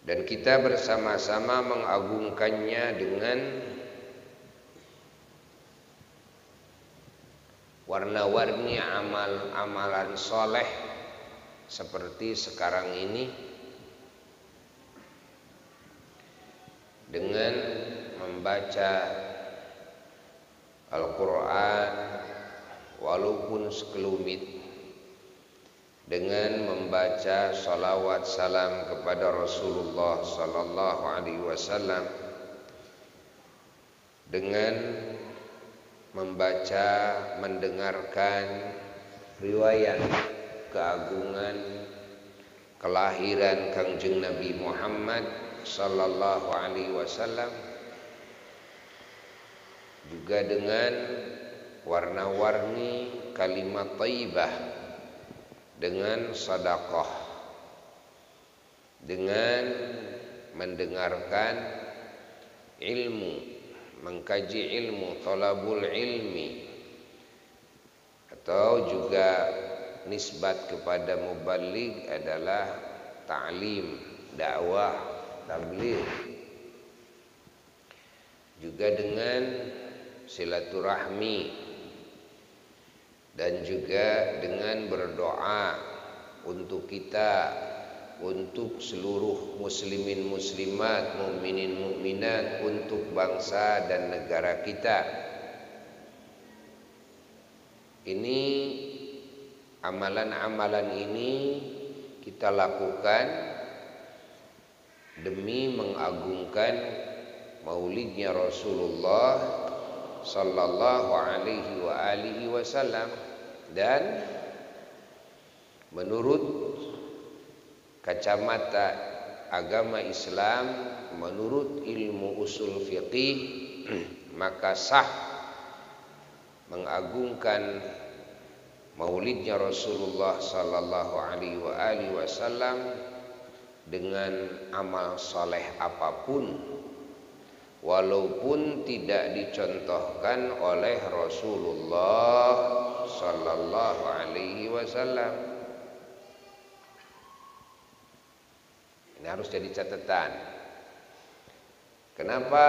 dan kita bersama-sama mengagungkannya dengan warna-warni amal-amalan soleh seperti sekarang ini, dengan membaca Al-Quran walaupun sekelumit, dengan membaca salawat salam kepada Rasulullah sallallahu alaihi wasallam, dengan membaca, mendengarkan riwayat keagungan kelahiran Kangjeng Nabi Muhammad sallallahu alaihi wasallam, juga dengan warna-warni kalimat thayyibah, dengan sedekah, dengan mendengarkan ilmu, mengkaji ilmu, thalabul ilmi, atau juga nisbat kepada muballigh adalah ta'lim, dakwah, tabligh, juga dengan silaturahmi, dan juga dengan berdoa untuk kita, untuk seluruh muslimin muslimat, mukminin mukminat, untuk bangsa dan negara kita. Ini amalan-amalan ini kita lakukan demi mengagungkan maulidnya Rasulullah sallallahu alaihi wa alihi wasallam, dan menurut kacamata agama Islam, menurut ilmu usul fiqih, maka sah mengagungkan maulidnya Rasulullah sallallahu alaihi wa alihi wasallam dengan amal saleh apapun, walaupun tidak dicontohkan oleh Rasulullah sallallahu alaihi wasallam. Ini harus jadi catatan. Kenapa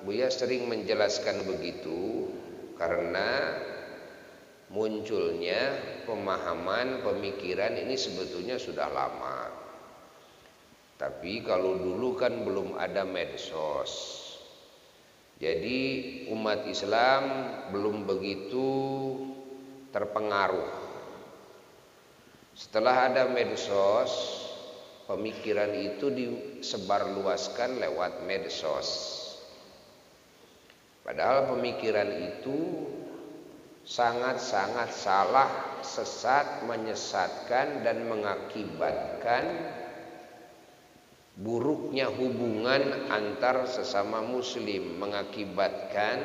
Buya sering menjelaskan begitu? Karena munculnya pemahaman, pemikiran ini sebetulnya sudah lama. Tapi kalau dulu kan belum ada medsos, jadi umat Islam belum begitu terpengaruh. Setelah ada medsos, pemikiran itu disebarluaskan lewat medsos. Padahal pemikiran itu sangat-sangat salah, sesat, menyesatkan, dan mengakibatkan buruknya hubungan antar sesama muslim, mengakibatkan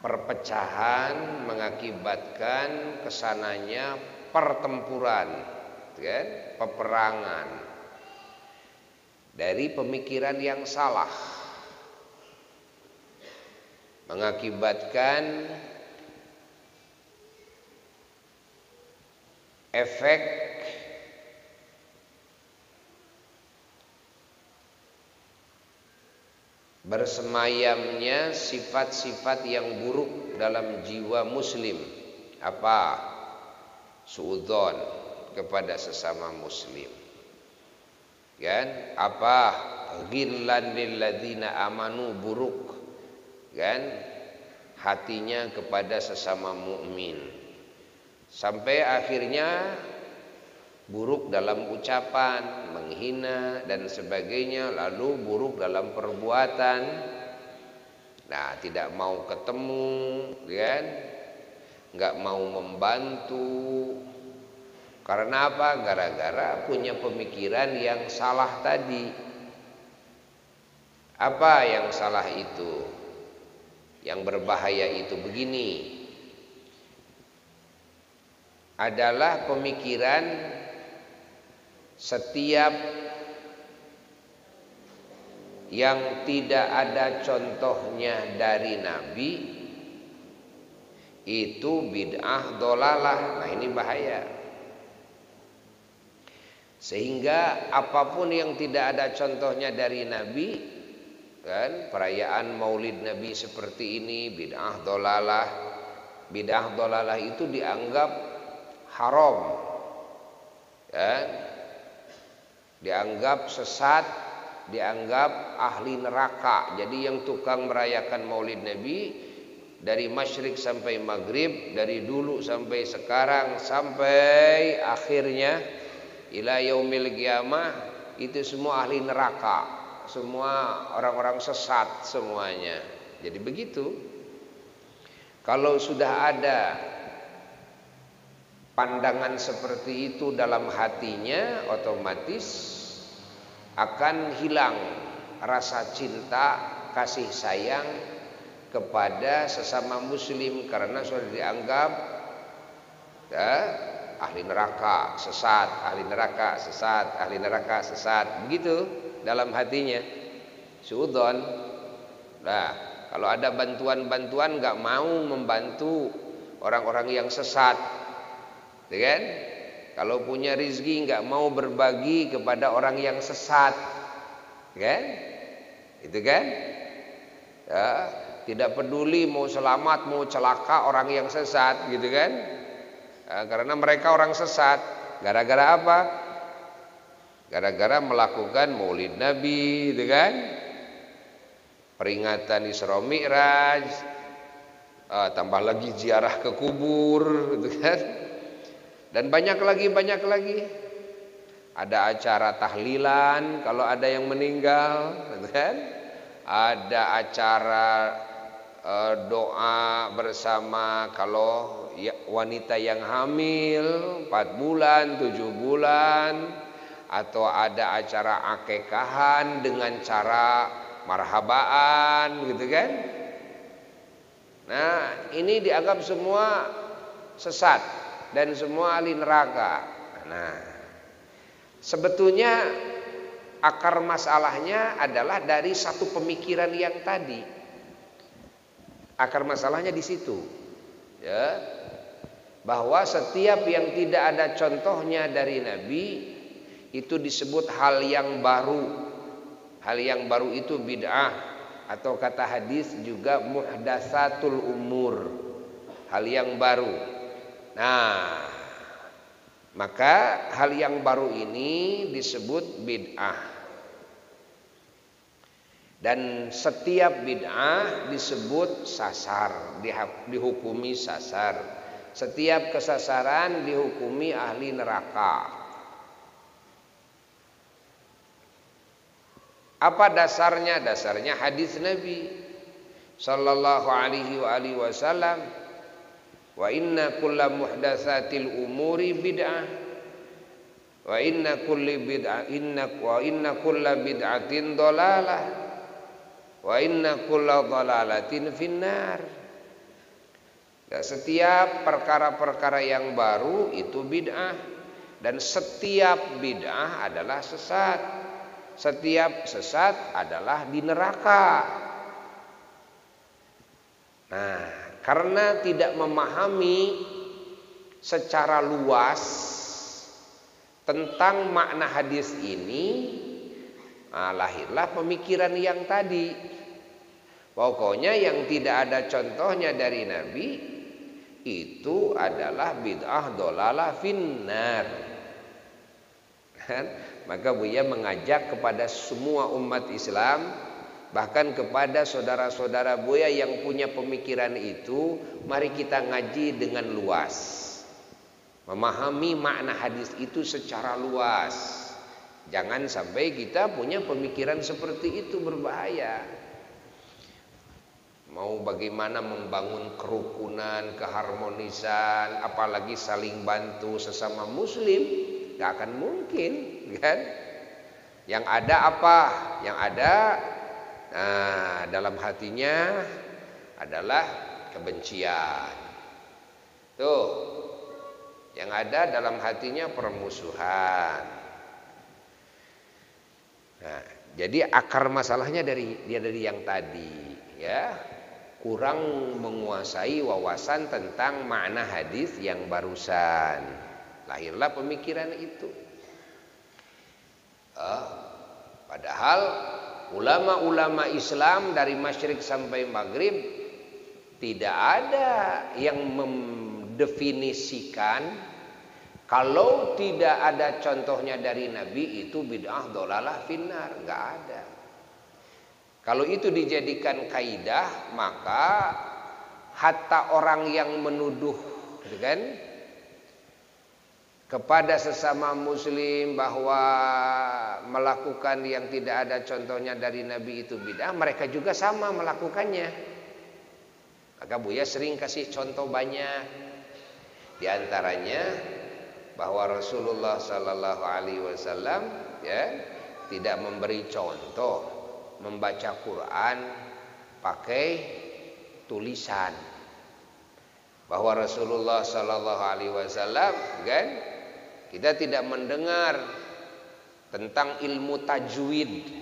perpecahan, mengakibatkan kesananya pertempuran, kan? Peperangan dari pemikiran yang salah, mengakibatkan efek bersemayamnya sifat-sifat yang buruk dalam jiwa muslim. Apa? Suudzon kepada sesama muslim. Kan? Apa? Ghillan lil ladzina amanu, buruk. Kan? Hatinya kepada sesama mukmin. Sampai akhirnya buruk dalam ucapan, menghina dan sebagainya, lalu buruk dalam perbuatan. Nah, tidak mau ketemu, kan? Enggak mau membantu. Karena apa? Gara-gara punya pemikiran yang salah tadi. Apa yang salah itu? Yang berbahaya itu begini. Adalah pemikiran setiap yang tidak ada contohnya dari Nabi itu bid'ah dolalah. Nah, ini bahaya. Sehingga apapun yang tidak ada contohnya dari Nabi, kan, perayaan Maulid Nabi seperti ini bid'ah dolalah. Bid'ah dolalah itu dianggap haram, kan? Dianggap sesat, dianggap ahli neraka. Jadi yang tukang merayakan Maulid Nabi dari masyrik sampai maghrib, dari dulu sampai sekarang, sampai akhirnya ila yaumil qiyamah, itu semua ahli neraka, semua orang-orang sesat semuanya. Jadi begitu. Kalau sudah ada pandangan seperti itu dalam hatinya, otomatis akan hilang rasa cinta, kasih sayang kepada sesama muslim, karena sudah dianggap ahli neraka, sesat, ahli neraka, sesat, ahli neraka, sesat. Begitu dalam hatinya. Suudzon. Nah, kalau ada bantuan-bantuan nggak mau membantu orang-orang yang sesat, kan? Kalau punya rizki nggak mau berbagi kepada orang yang sesat, kan? Itu kan? Ya, tidak peduli mau selamat mau celaka orang yang sesat, gitu kan? Ya, karena mereka orang sesat. Gara-gara apa? Gara-gara melakukan Maulid Nabi, gitu kan? Peringatan Isra Mi'raj, tambah lagi ziarah ke kubur, gitu kan? Dan banyak lagi. Ada acara tahlilan kalau ada yang meninggal, kan? Ada acara doa bersama kalau wanita yang hamil 4 bulan, 7 bulan, atau ada acara akekahan dengan cara marhabaan, gitu kan? Nah, ini dianggap semua sesat dan semua ahli neraka. Nah, sebetulnya akar masalahnya adalah dari satu pemikiran yang tadi. Akar masalahnya di situ, ya, bahwa setiap yang tidak ada contohnya dari Nabi itu disebut hal yang baru. Hal yang baru itu bid'ah, atau kata hadis juga muhdatsatul umur, hal yang baru. Nah, maka hal yang baru ini disebut bid'ah. Dan setiap bid'ah disebut sasar, dihukumi sasar. Setiap kesasaran dihukumi ahli neraka. Apa dasarnya? Dasarnya hadis Nabi sallallahu alaihi wasallam, wa inna kulla muhdatsatil umuri bid'ah wa inna kulla bid'atin dhalalah wa inna kulla dhalalatin finnar. Dan setiap perkara-perkara yang baru itu bid'ah, dan setiap bid'ah adalah sesat. Setiap sesat adalah di neraka. Nah, karena tidak memahami secara luas tentang makna hadis ini, lahirlah pemikiran yang tadi. Pokoknya yang tidak ada contohnya dari Nabi itu adalah bid'ah dolalah finnar. Maka Buya mengajak kepada semua umat Islam, bahkan kepada saudara-saudara Buya yang punya pemikiran itu, mari kita ngaji dengan luas, memahami makna hadis itu secara luas. Jangan sampai kita punya pemikiran seperti itu, berbahaya. Mau bagaimana membangun kerukunan, keharmonisan, apalagi saling bantu sesama muslim, gak akan mungkin, kan? Yang ada apa? Yang ada dalam hatinya adalah kebencian. Tuh, yang ada dalam hatinya permusuhan. Nah, jadi akar masalahnya dari yang tadi, ya, kurang menguasai wawasan tentang makna hadis yang barusan. Lahirlah pemikiran itu. Padahal ulama-ulama Islam dari masyrik sampai maghrib tidak ada yang mendefinisikan kalau tidak ada contohnya dari Nabi itu bid'ah dhalalah finnar, enggak ada. Kalau itu dijadikan kaidah, maka hatta orang yang menuduh, gitu kan, kepada sesama muslim bahwa melakukan yang tidak ada contohnya dari Nabi itu bid'ah, mereka juga sama melakukannya. Maka Buya sering kasih contoh banyak. Di antaranya bahwa Rasulullah sallallahu alaihi wasallam ya tidak memberi contoh membaca Quran pakai tulisan. Bahwa Rasulullah sallallahu alaihi wasallam kan, kita tidak mendengar tentang ilmu tajwid.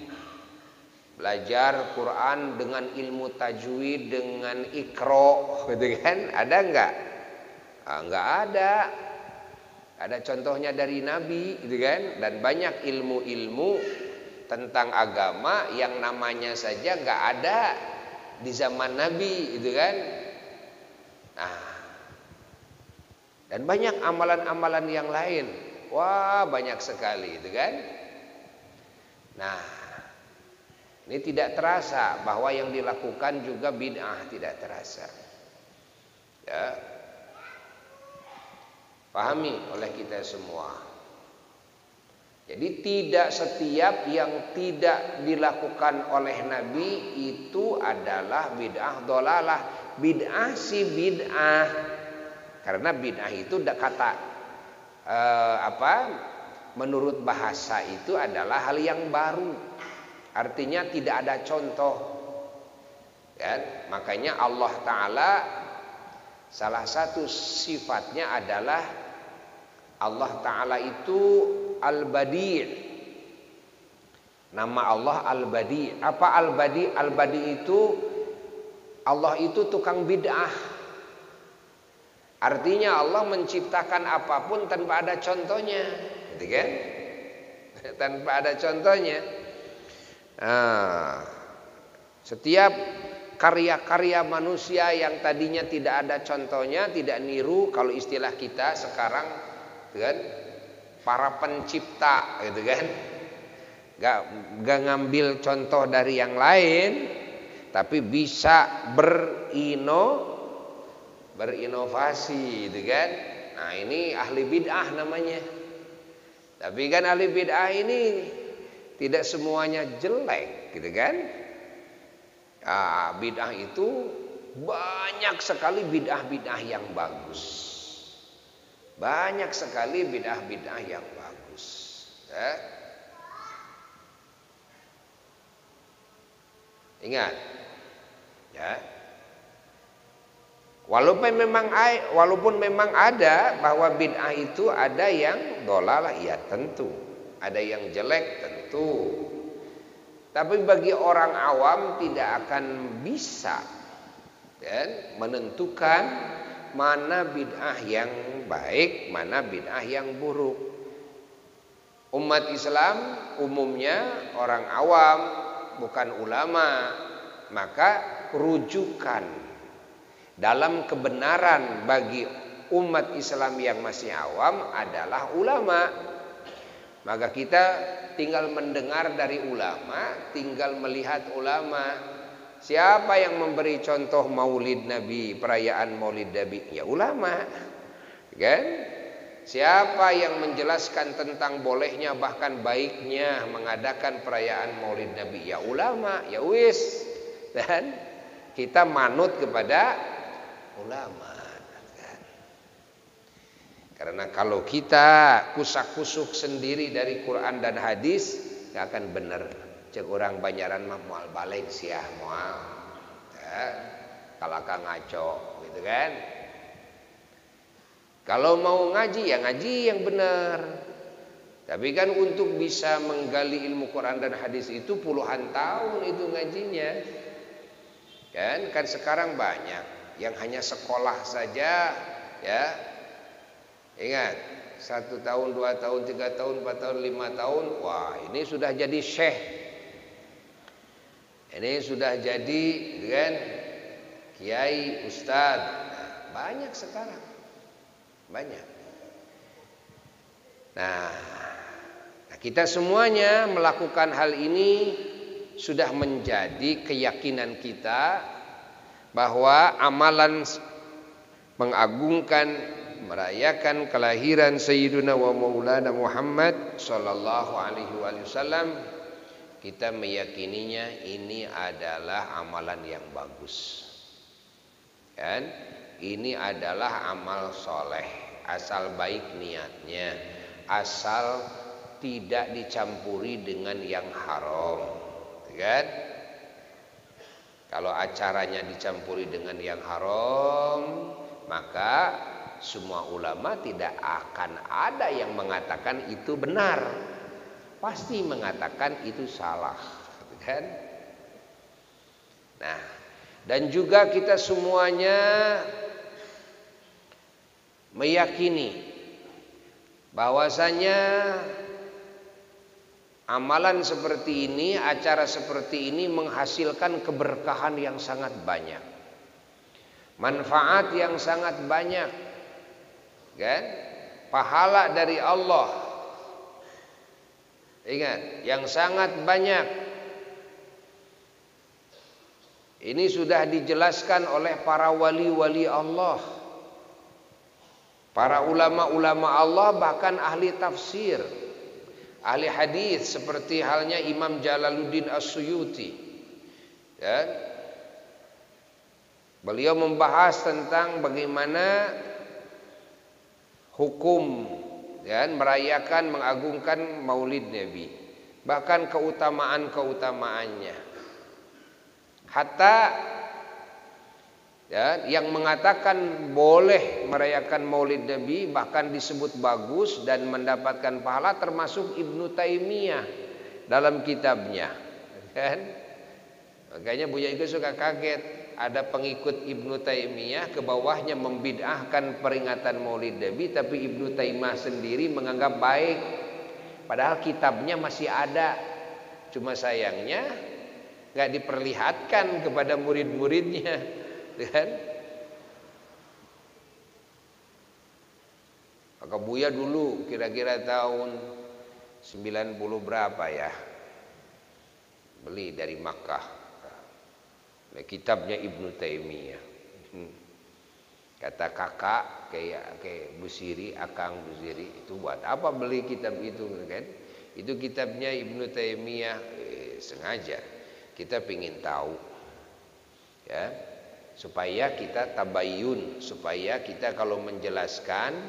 Belajar Quran dengan ilmu tajwid, dengan Iqra, gitu kan? Ada enggak? Enggak ada. Ada contohnya dari Nabi, gitu kan? Dan banyak ilmu-ilmu tentang agama yang namanya saja enggak ada di zaman Nabi, gitu kan? Nah, dan banyak amalan-amalan yang lain. Wah, banyak sekali, gitu kan? Nah, ini tidak terasa bahwa yang dilakukan juga bid'ah, tidak terasa. Ya. Pahami oleh kita semua. Jadi tidak setiap yang tidak dilakukan oleh Nabi itu adalah bid'ah dhalalah. Bid'ah sih bid'ah. Karena bid'ah itu kata menurut bahasa itu adalah hal yang baru. Artinya tidak ada contoh. Ya, makanya Allah Ta'ala salah satu sifatnya adalah Allah Ta'ala itu Al-Badi'. Nama Allah Al-Badi'. Apa Al-Badi'? Al-Badi' itu Allah itu tukang bid'ah. Artinya Allah menciptakan apapun tanpa ada contohnya, gitu kan? Tanpa ada contohnya. Setiap karya-karya manusia yang tadinya tidak ada contohnya, tidak niru, kalau istilah kita sekarang, gitu kan? Para pencipta, gitu kan? Gak ngambil contoh dari yang lain, tapi bisa berinovasi, gitu kan? Nah, ini ahli bid'ah namanya. Tapi kan ahli bid'ah ini tidak semuanya jelek, gitu kan? Bid'ah itu banyak sekali bid'ah-bid'ah yang bagus. Banyak sekali bid'ah-bid'ah yang bagus. Ya. Ingat, ya. Walaupun memang ada bahwa bid'ah itu ada yang dhalalah, ya tentu. Ada yang jelek tentu. Tapi bagi orang awam tidak akan bisa menentukan mana bid'ah yang baik, mana bid'ah yang buruk. Umat Islam umumnya orang awam, bukan ulama. Maka rujukan dalam kebenaran bagi umat Islam yang masih awam adalah ulama. Maka kita tinggal mendengar dari ulama, tinggal melihat ulama. Siapa yang memberi contoh Maulid Nabi, perayaan Maulid Nabi? Ya ulama. Kan? Siapa yang menjelaskan tentang bolehnya bahkan baiknya mengadakan perayaan Maulid Nabi? Ya ulama. Ya wis. Dan kita manut kepada ulama. Karena kalau kita kusak-kusuk sendiri dari Quran dan hadis, gak akan benar. Cek orang Banjaran mah mual balik siah mual. Kalau akan ngaco, gitu kan? Kalau mau ngaji ya ngaji yang benar. Tapi kan untuk bisa menggali ilmu Quran dan hadis itu puluhan tahun itu ngajinya. Kan sekarang banyak yang hanya sekolah saja, ya. Ingat, 1 tahun, 2 tahun, 3 tahun, 4 tahun, 5 tahun, wah ini sudah jadi syekh, Ini sudah jadi kan kiai, ustadz, banyak sekarang, banyak. Nah, kita semuanya melakukan hal ini sudah menjadi keyakinan kita bahwa amalan mengagungkan, merayakan kelahiran Sayyiduna wa Maulana Muhammad sallallahu alaihi wasallam, kita meyakininya ini adalah amalan yang bagus. Kan? Ini adalah amal soleh, asal baik niatnya, asal tidak dicampuri dengan yang haram, kan? Kalau acaranya dicampuri dengan yang haram, maka semua ulama tidak akan ada yang mengatakan itu benar, pasti mengatakan itu salah, kan? Nah, dan juga kita semuanya meyakini bahwasanya amalan seperti ini, acara seperti ini menghasilkan keberkahan yang sangat banyak, manfaat yang sangat banyak, kan? Pahala dari Allah, ingat, yang sangat banyak. Ini sudah dijelaskan oleh para wali-wali Allah, para ulama-ulama Allah, bahkan ahli tafsir, ahli hadis seperti halnya Imam Jalaluddin As-Suyuti, ya. Beliau membahas tentang bagaimana hukum, ya, merayakan, mengagungkan Maulid Nabi, bahkan keutamaan-keutamaannya. Hatta ya, yang mengatakan boleh merayakan Maulid Nabi bahkan disebut bagus dan mendapatkan pahala, termasuk Ibnu Taimiyah dalam kitabnya, kan? Makanya Buya Iko suka kaget, ada pengikut Ibnu Taimiyah ke bawahnya membid'ahkan peringatan Maulid Nabi, tapi Ibnu Taimiyah sendiri menganggap baik, padahal kitabnya masih ada, cuma sayangnya nggak diperlihatkan kepada murid-muridnya, kan? Maka Buya dulu kira-kira tahun 90 berapa ya, beli dari Makkah kitabnya Ibnu Taimiyah. Kata kakak kayak Busiri, Akang Busiri, itu buat apa beli kitab itu, kan? Itu kitabnya Ibnu Taimiyah. Sengaja kita ingin tahu, ya, supaya kita tabayun, supaya kita kalau menjelaskan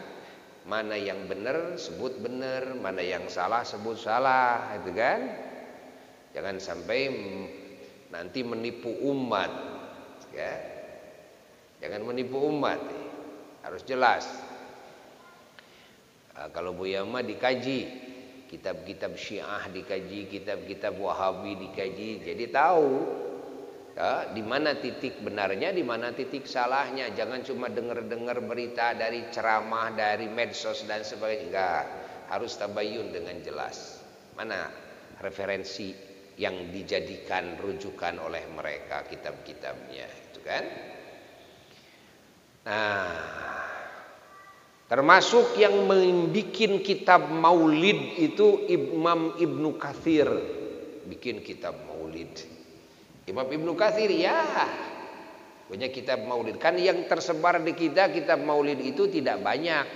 mana yang benar sebut benar, mana yang salah sebut salah, itu kan? Jangan sampai nanti menipu umat, ya. Jangan menipu umat, harus jelas. Kalau Buya mah dikaji, kitab-kitab Syiah dikaji, kitab-kitab Wahabi dikaji, jadi tahu ya, di mana titik benarnya, di mana titik salahnya. Jangan cuma dengar-dengar berita dari ceramah, dari medsos dan sebagainya. Enggak, harus tabayun dengan jelas. Mana referensi yang dijadikan rujukan oleh mereka, kitab-kitabnya, itu kan? Nah, termasuk yang membikin kitab Maulid itu Imam Ibnu Katsir, bikin kitab Maulid. Imam Ibnu Katsir ya punya kitab Maulid. Kan yang tersebar di kita kitab Maulid itu tidak banyak.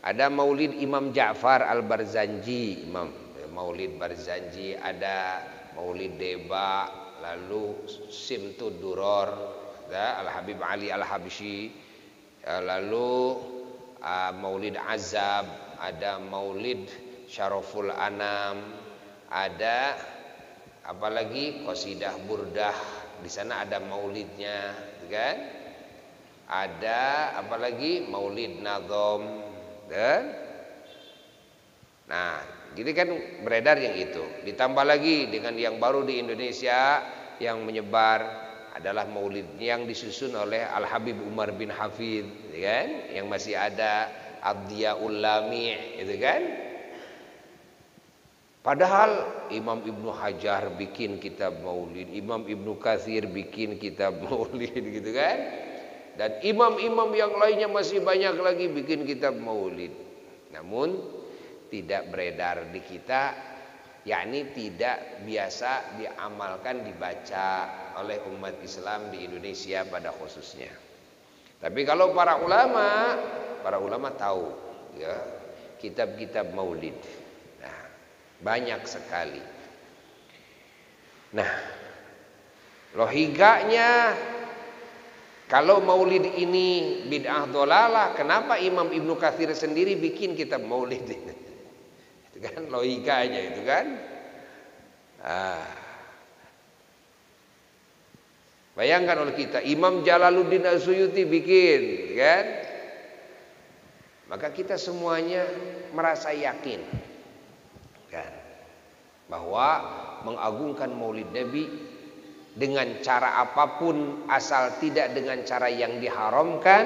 Ada Maulid Imam Ja'far Al-Barzanji, Imam Maulid Barzanji, ada Maulid Deba, lalu Simtud Duror, Al-Habib Ali Al-Habsyi, lalu Maulid Azab, ada Maulid Syaraful Anam, ada apalagi Qasidah Burdah, di sana ada maulidnya, kan? Ada apalagi Maulid Nazom, kan? Nah, jadi kan beredar yang itu. Ditambah lagi dengan yang baru di Indonesia yang menyebar adalah maulid yang disusun oleh Al Habib Umar bin Hafidh, kan? Yang masih ada Ad-Diyaul Lami', itu kan? Padahal Imam Ibnu Hajar bikin kitab maulid, Imam Ibnu Katsir bikin kitab maulid gitu kan. Dan imam-imam yang lainnya masih banyak lagi bikin kitab maulid. Namun tidak beredar di kita, yakni tidak biasa diamalkan, dibaca oleh umat Islam di Indonesia pada khususnya. Tapi kalau para ulama tahu ya kitab-kitab maulid. Nah, banyak sekali. Nah, logikanya kalau maulid ini bid'ah dolalah, kenapa Imam Ibnu Katsir sendiri bikin kitab maulid ini? Itu kan logikanya itu kan. Bayangkan oleh kita, Imam Jalaluddin As-Suyuti bikin, kan? Maka kita semuanya merasa yakin, kan, bahwa mengagungkan maulid Nabi dengan cara apapun asal tidak dengan cara yang diharamkan,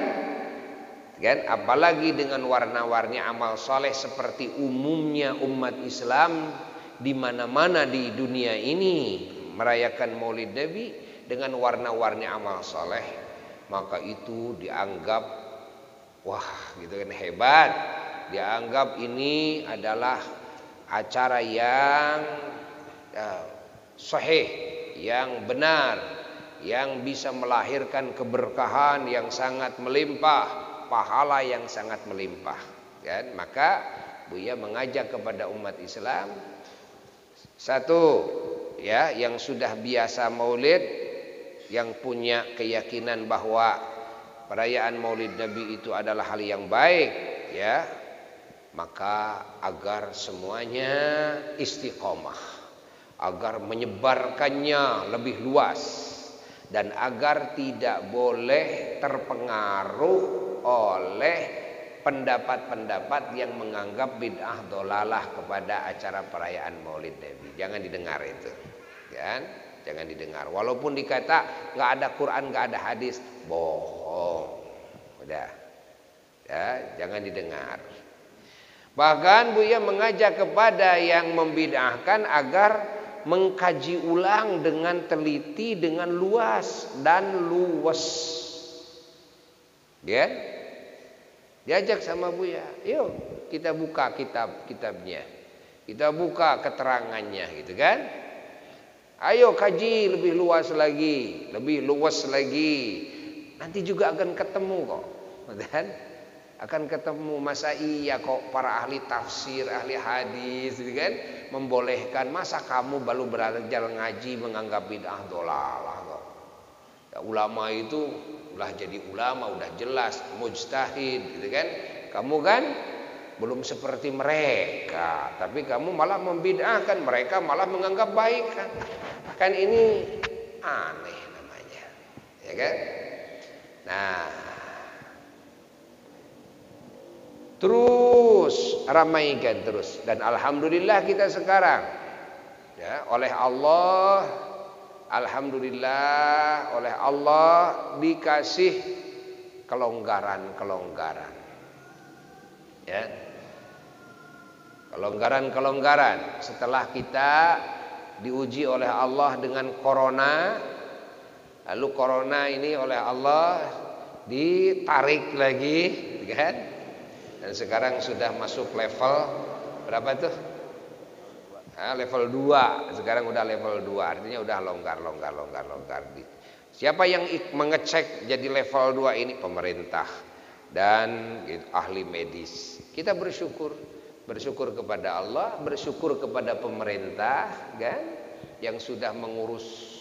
kan? Apalagi dengan warna-warni amal soleh seperti umumnya umat Islam di mana-mana di dunia ini merayakan maulid Nabi dengan warna-warni amal soleh, maka itu dianggap wah gitu kan, hebat. Dianggap ini adalah acara yang sahih, yang benar, yang bisa melahirkan keberkahan yang sangat melimpah, pahala yang sangat melimpah, kan? Maka Buya mengajak kepada umat Islam, satu ya, yang sudah biasa maulid, yang punya keyakinan bahwa perayaan maulid Nabi itu adalah hal yang baik, ya, maka agar semuanya istiqomah, agar menyebarkannya lebih luas, dan agar tidak boleh terpengaruh oleh pendapat-pendapat yang menganggap bid'ah dolalah kepada acara perayaan maulid Nabi. Jangan didengar itu, kan? Jangan didengar. Walaupun dikata nggak ada Quran, nggak ada hadis, bohong. Udah, ya, jangan didengar. Bahkan Buya mengajak kepada yang membid'ahkan agar mengkaji ulang dengan teliti, dengan luas dan luwes. Ya, diajak sama Buya, yuk kita buka kitabnya, kita buka keterangannya, gitu kan? Ayo kaji lebih luas lagi, lebih luas lagi. Nanti juga akan ketemu kok, kan? Akan ketemu. Masa iya kok para ahli tafsir, ahli hadis, gitu kan, membolehkan? Masa kamu baru belajar ngaji menganggap bid'ah dolalah kok? Ya, ulama itu udah jadi ulama, udah jelas mujtahid, gitu kan? Kamu kan belum seperti mereka, tapi kamu malah membid'ahkan, mereka malah menganggap baik, kan? Kan ini aneh namanya, ya kan? Nah, terus ramaikan terus, dan alhamdulillah kita sekarang, ya, oleh Allah, alhamdulillah oleh Allah dikasih kelonggaran, ya, kelonggaran setelah kita diuji oleh Allah dengan corona. Lalu corona ini oleh Allah ditarik lagi, kan? Dan sekarang sudah masuk level berapa tuh? Level 2. Sekarang udah level 2. Artinya udah longgar. Siapa yang mengecek jadi level 2 ini? Pemerintah dan ahli medis. Kita bersyukur kepada Allah, bersyukur kepada pemerintah, kan, yang sudah mengurus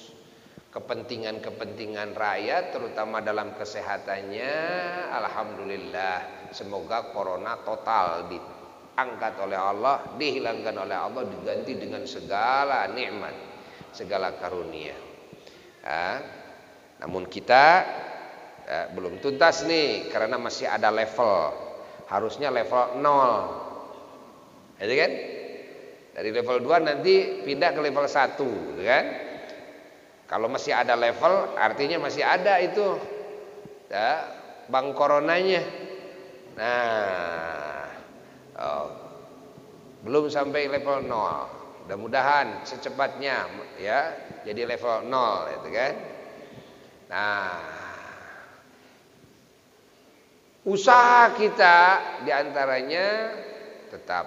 kepentingan rakyat, terutama dalam kesehatannya. Alhamdulillah, semoga corona total diangkat oleh Allah, dihilangkan oleh Allah, diganti dengan segala nikmat, segala karunia. Namun kita belum tuntas nih, karena masih ada level. Harusnya level 0. Itu kan? Dari level 2 nanti pindah ke level 1, gitu kan? Kalau masih ada level, artinya masih ada itu, ya, bank coronanya. Nah, belum sampai level 0. Mudah-mudahan secepatnya ya jadi level 0 itu kan. Nah, usaha kita diantaranya tetap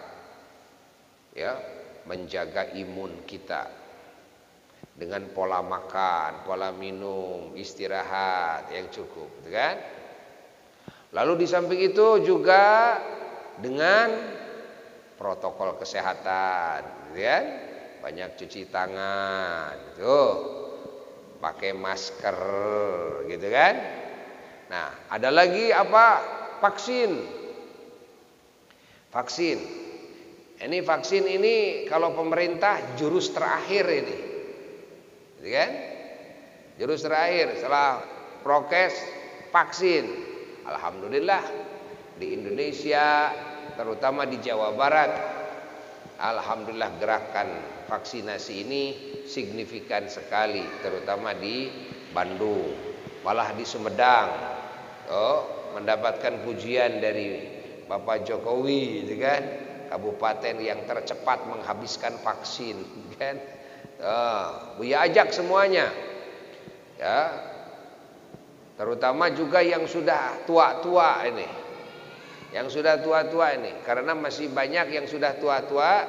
ya menjaga imun kita dengan pola makan, pola minum, istirahat yang cukup, gitu kan? Lalu di samping itu juga dengan protokol kesehatan, gitu kan? Banyak cuci tangan, gitu, pakai masker, gitu kan? Nah, ada lagi apa? Vaksin. Vaksin. Ini vaksin ini kalau pemerintah jurus terakhir ini, gitu kan? Jurus terakhir setelah prokes vaksin. Alhamdulillah di Indonesia, terutama di Jawa Barat, alhamdulillah gerakan vaksinasi ini signifikan sekali, terutama di Bandung, malah di Sumedang, mendapatkan pujian dari Bapak Jokowi, gitu kan? Kabupaten yang tercepat menghabiskan vaksin, kan? Buya ajak semuanya, ya, terutama juga yang sudah tua-tua ini, karena masih banyak yang sudah tua-tua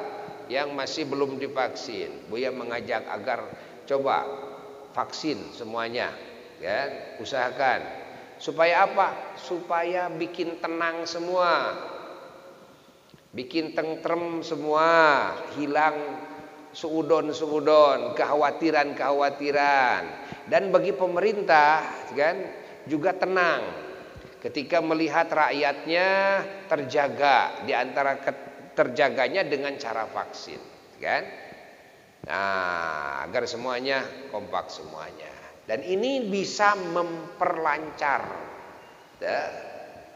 yang masih belum divaksin. Buya mengajak agar coba vaksin semuanya, ya, usahakan supaya apa? Supaya bikin tenang semua. Bikin tentrem semua, hilang suudon, kekhawatiran. Dan bagi pemerintah kan juga tenang ketika melihat rakyatnya terjaga, di antara terjaganya dengan cara vaksin, kan? Nah, agar semuanya kompak semuanya. Dan ini bisa memperlancar ya,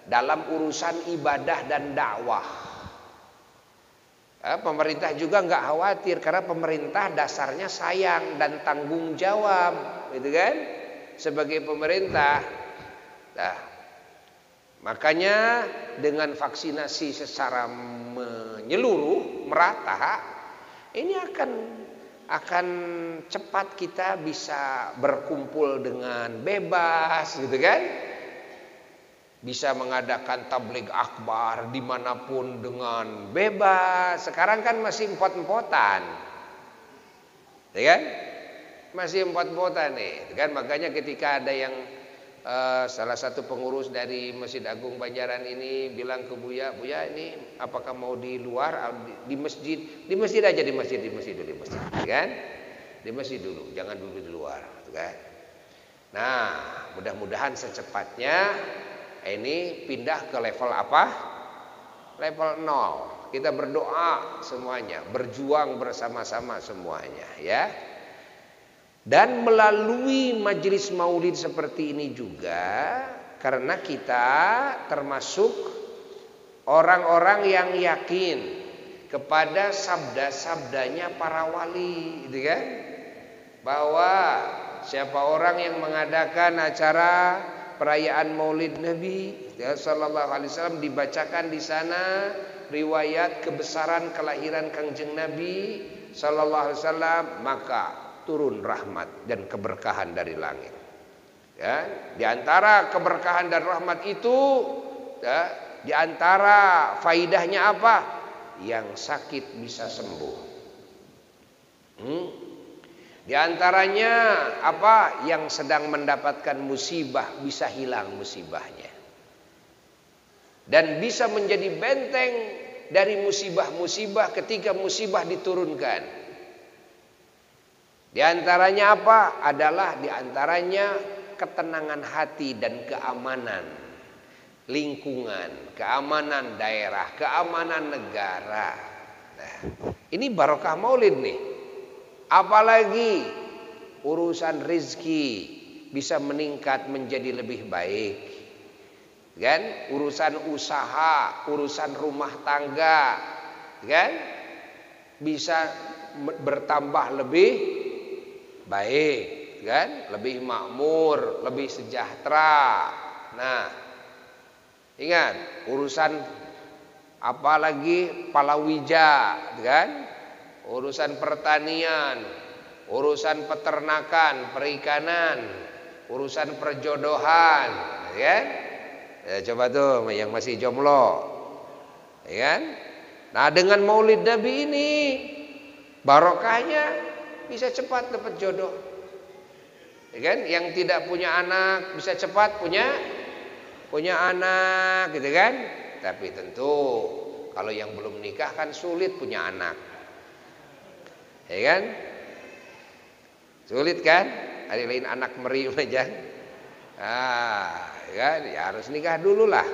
dalam urusan ibadah dan dakwah. Pemerintah juga nggak khawatir karena pemerintah dasarnya sayang dan tanggung jawab, gitu kan? Sebagai pemerintah. Nah, makanya dengan vaksinasi secara menyeluruh, merata, ini akan cepat kita bisa berkumpul dengan bebas, gitu kan? Bisa mengadakan tabligh akbar dimanapun dengan bebas. Sekarang kan masih empot-empotan, ya kan? Masih empot-empotan nih, kan? Makanya ketika ada yang salah satu pengurus dari Masjid Agung Banjaran ini bilang ke Buya, ini apakah mau di luar, di masjid? Di masjid aja, di masjid dulu, kan? Di masjid dulu, jangan dulu di luar, kan? Nah, mudah-mudahan secepatnya ini pindah ke level apa? Level 0. Kita berdoa semuanya, berjuang bersama-sama semuanya, ya. Dan melalui majelis maulid seperti ini juga, karena kita termasuk orang-orang yang yakin kepada sabda-sabdanya para wali, gitu kan? Bahwa siapa orang yang mengadakan acara perayaan Maulid Nabi ya, Sallallahu Alaihi Wasallam, dibacakan di sana riwayat kebesaran kelahiran Kangjeng Nabi Sallallahu Alaihi Wasallam, maka turun rahmat dan keberkahan dari langit. Ya, di antara keberkahan dan rahmat itu, ya, di antara faidahnya apa? Yang sakit bisa sembuh. Di antaranya apa? Yang sedang mendapatkan musibah bisa hilang musibahnya. Dan bisa menjadi benteng dari musibah-musibah ketika musibah diturunkan. Di antaranya apa? Adalah di antaranya ketenangan hati dan keamanan lingkungan, keamanan daerah, keamanan negara. Nah, ini barokah Maulid nih. Apalagi urusan rezeki bisa meningkat menjadi lebih baik, kan? Urusan usaha, urusan rumah tangga, kan? Bisa bertambah lebih baik, kan? Lebih makmur, lebih sejahtera. Nah, ingat urusan apalagi palawija, kan? urusan pertanian, urusan peternakan, perikanan, urusan perjodohan, ya kan? Ya, coba tuh yang masih jomblo, ya kan? Nah, dengan Maulid Nabi ini barokahnya bisa cepat dapat jodoh, ya kan? Yang tidak punya anak bisa cepat punya anak, gitu kan? Tapi tentu kalau yang belum nikah kan sulit punya anak, ya kan? Sulit kan? Ada lain anak meri aja. Ya, harus nikah dulu lah.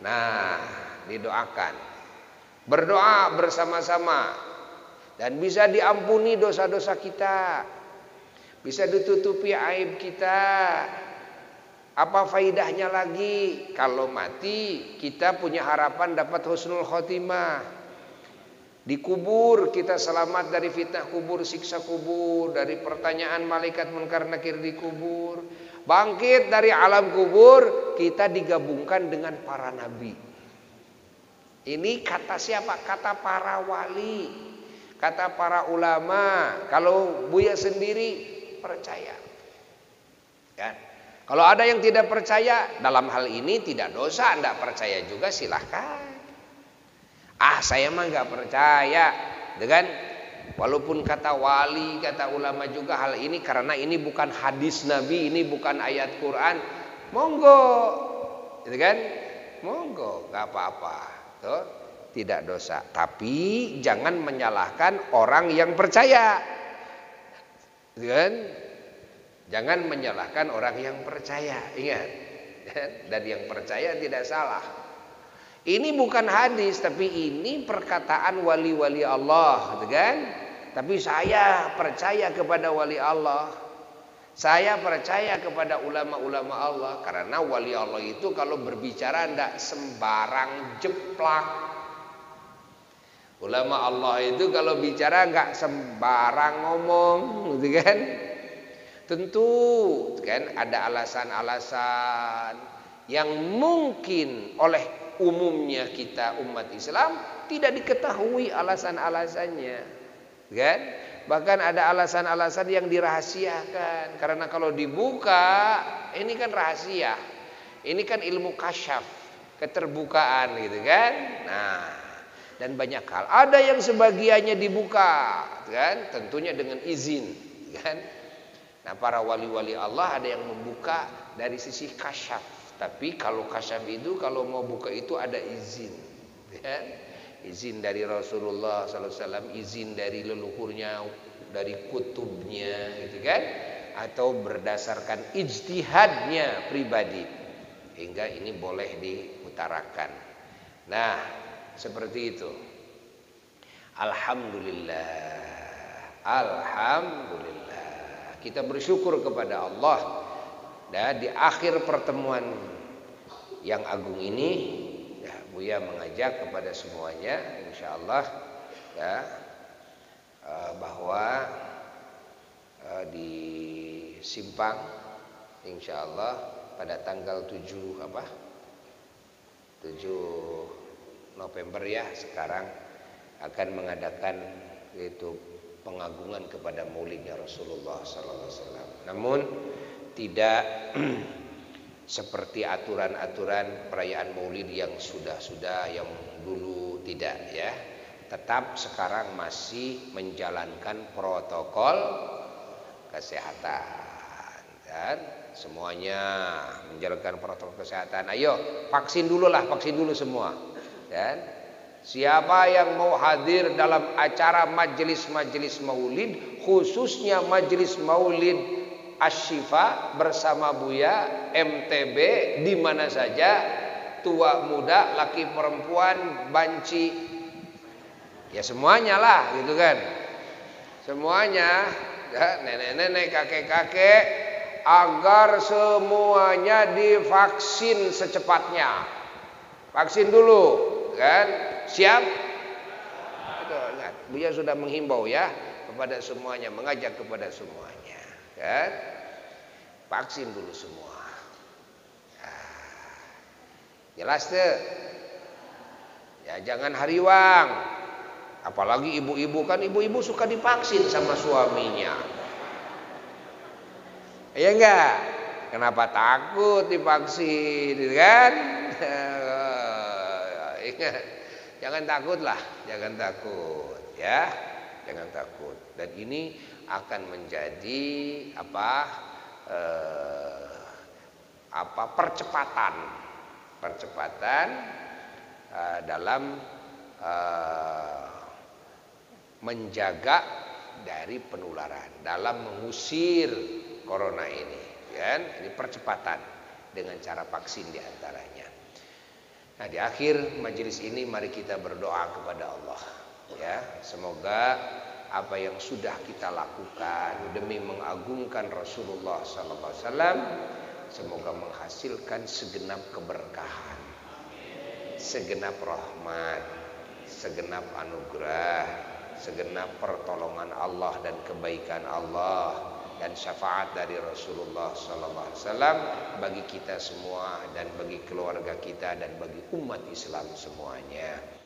Nah, didoakan, berdoa bersama-sama, dan bisa diampuni dosa-dosa kita, bisa ditutupi aib kita. Apa faidahnya lagi kalau mati kita punya harapan dapat husnul khotimah. Dikubur kita selamat dari fitnah kubur, siksa kubur, dari pertanyaan malaikat munkar nakir di kubur. Bangkit dari alam kubur, kita digabungkan dengan para nabi. Ini kata siapa? Kata para wali, kata para ulama. Kalau Buya sendiri percaya, kan? Kalau ada yang tidak percaya dalam hal ini tidak dosa, tidak percaya juga silahkan. Saya mah nggak percaya, dengan walaupun kata wali, kata ulama juga hal ini karena ini bukan hadis Nabi, ini bukan ayat Quran, monggo, gitu kan? Monggo, nggak apa-apa, tuh tidak dosa. Tapi jangan menyalahkan orang yang percaya, gitu kan? Jangan menyalahkan orang yang percaya, ingat, dan yang percaya tidak salah. Ini bukan hadis, tapi ini perkataan wali-wali Allah, gitu kan? Tapi saya percaya kepada wali Allah, saya percaya kepada ulama-ulama Allah, karena wali Allah itu kalau berbicara tidak sembarang jeplak. Ulama Allah itu kalau bicara nggak sembarang ngomong, gitu kan? Tentu kan ada alasan-alasan yang mungkin oleh umumnya kita umat Islam tidak diketahui alasan-alasannya, kan? Bahkan ada alasan-alasan yang dirahasiakan, karena kalau dibuka ini kan rahasia, ini kan ilmu kasyaf, keterbukaan, gitu kan? Nah, dan banyak hal ada yang sebagiannya dibuka, kan? Tentunya dengan izin, kan? Nah, para wali-wali Allah ada yang membuka dari sisi kasyaf. Tapi kalau kasyaf itu kalau mau buka itu ada izin, ya? Izin dari Rasulullah SAW, izin dari leluhurnya, dari kutubnya, gitu kan? Atau berdasarkan ijtihadnya pribadi, hingga ini boleh diutarakan. Nah, seperti itu. Alhamdulillah, kita bersyukur kepada Allah. Dan di akhir pertemuan yang agung ini, ya, Buya mengajak kepada semuanya, insyaallah, ya, bahwa di Simpang, insyaallah pada tanggal 7 November ya sekarang akan mengadakan yaitu pengagungan kepada Maulidnya Rasulullah SAW. Namun tidak seperti aturan-aturan perayaan Maulid yang sudah yang dulu, tidak, ya. Tetap sekarang masih menjalankan protokol kesehatan, dan semuanya menjalankan protokol kesehatan. Ayo vaksin dulu semua, dan siapa yang mau hadir dalam acara majelis-majelis Maulid, khususnya majelis Maulid Asy-Syifa bersama Buya MTB, di mana saja, tua muda, laki perempuan, banci, ya semuanya lah, gitu kan? Semuanya, ya, nenek-nenek, kakek-kakek, agar semuanya divaksin secepatnya. Vaksin dulu, kan? Siap? Buya sudah menghimbau ya kepada semuanya, mengajak kepada semuanya, kan? Vaksin dulu semua. Jelas tuh? Ya, jangan hariwang. Apalagi ibu-ibu, kan ibu-ibu suka divaksin sama suaminya. Iya enggak? Kenapa takut divaksin, kan? Ingat, jangan takut lah, jangan takut, ya, jangan takut. Dan ini akan menjadi percepatan dalam menjaga dari penularan, dalam mengusir corona ini, kan? Ini percepatan dengan cara vaksin diantaranya. Nah, di akhir majelis ini mari kita berdoa kepada Allah, ya, semoga apa yang sudah kita lakukan demi mengagungkan Rasulullah SAW semoga menghasilkan segenap keberkahan, segenap rahmat, segenap anugerah, segenap pertolongan Allah dan kebaikan Allah dan syafaat dari Rasulullah SAW bagi kita semua dan bagi keluarga kita dan bagi umat Islam semuanya.